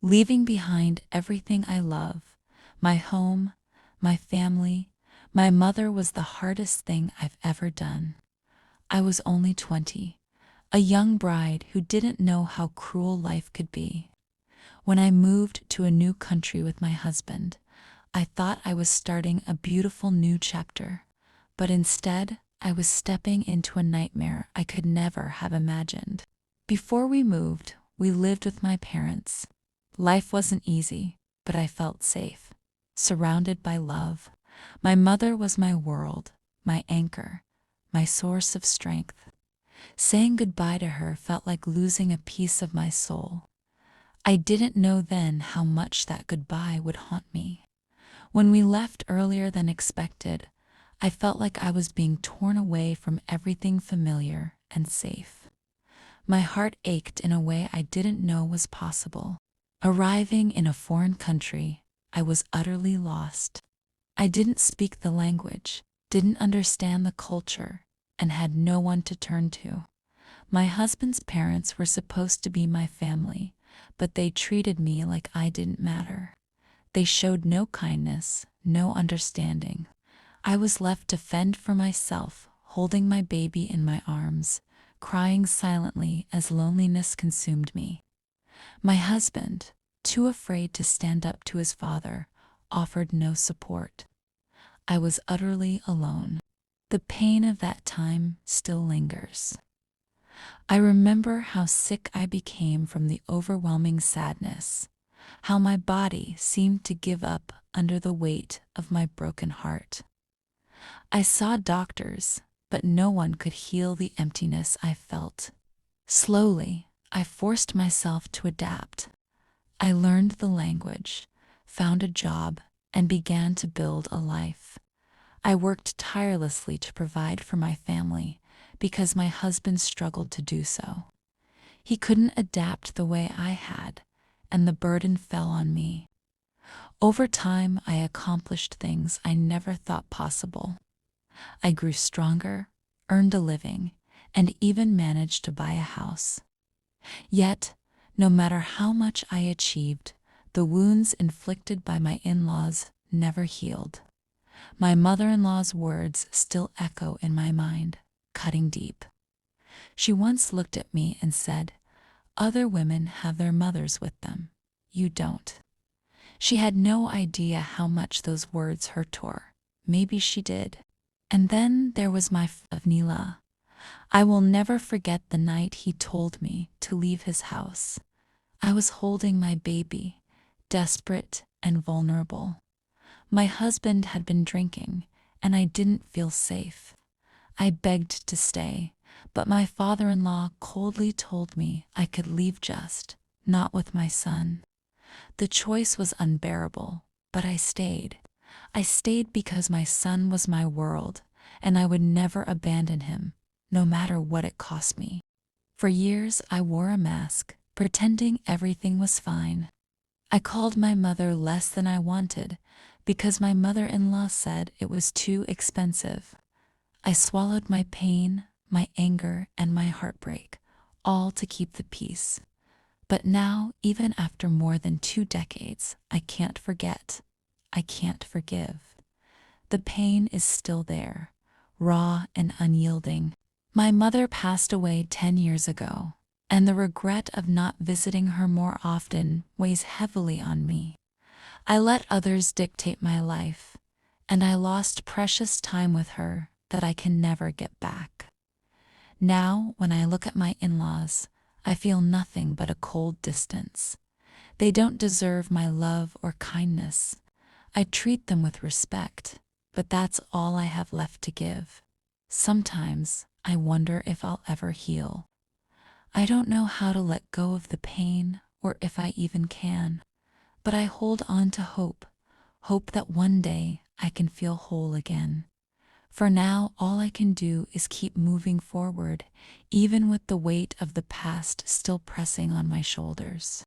leaving behind everything I love, my home, my family. My mother was the hardest thing I've ever done. I was only 20, a young bride who didn't know how cruel life could be. When I moved to a new country with my husband, I thought I was starting a beautiful new chapter, but instead, I was stepping into a nightmare I could never have imagined. Before we moved, we lived with my parents. Life wasn't easy, but I felt safe, surrounded by love. My mother was my world, my anchor, my source of strength. Saying goodbye to her felt like losing a piece of my soul. I didn't know then how much that goodbye would haunt me. When we left earlier than expected, I felt like I was being torn away from everything familiar and safe. My heart ached in a way I didn't know was possible. Arriving in a foreign country, I was utterly lost. I didn't speak the language, didn't understand the culture, and had no one to turn to. My husband's parents were supposed to be my family, but they treated me like I didn't matter. They showed no kindness, no understanding. I was left to fend for myself, holding my baby in my arms, crying silently as loneliness consumed me. My husband, too afraid to stand up to his father, offered no support. I was utterly alone. The pain of that time still lingers. I remember how sick I became from the overwhelming sadness, how my body seemed to give up under the weight of my broken heart. I saw doctors, but no one could heal the emptiness I felt. Slowly, I forced myself to adapt. I learned the language, found a job, and began to build a life. I worked tirelessly to provide for my family because my husband struggled to do so. He couldn't adapt the way I had, and the burden fell on me. Over time, I accomplished things I never thought possible. I grew stronger, earned a living, and even managed to buy a house. Yet, no matter how much I achieved, the wounds inflicted by my in-laws never healed. My mother-in-law's words still echo in my mind, cutting deep. She once looked at me and said, "Other women have their mothers with them. You don't." She had no idea how much those words hurt her. Maybe she did. And then there was my of Nila. I will never forget the night he told me to leave his house. I was holding my baby, desperate and vulnerable. My husband had been drinking, and I didn't feel safe. I begged to stay, but my father-in-law coldly told me I could leave just, not with my son. The choice was unbearable, but I stayed. I stayed because my son was my world, and I would never abandon him, no matter what it cost me. For years I wore a mask, pretending everything was fine. I called my mother less than I wanted, because my mother-in-law said it was too expensive. I swallowed my pain, my anger, and my heartbreak, all to keep the peace. But now, even after more than 2 decades, I can't forget. I can't forgive. The pain is still there, raw and unyielding. My mother passed away 10 years ago, and the regret of not visiting her more often weighs heavily on me. I let others dictate my life, and I lost precious time with her that I can never get back. Now, when I look at my in-laws, I feel nothing but a cold distance. They don't deserve my love or kindness. I treat them with respect, but that's all I have left to give. Sometimes I wonder if I'll ever heal. I don't know how to let go of the pain or if I even can, but I hold on to hope, hope that one day I can feel whole again. For now, all I can do is keep moving forward, even with the weight of the past still pressing on my shoulders.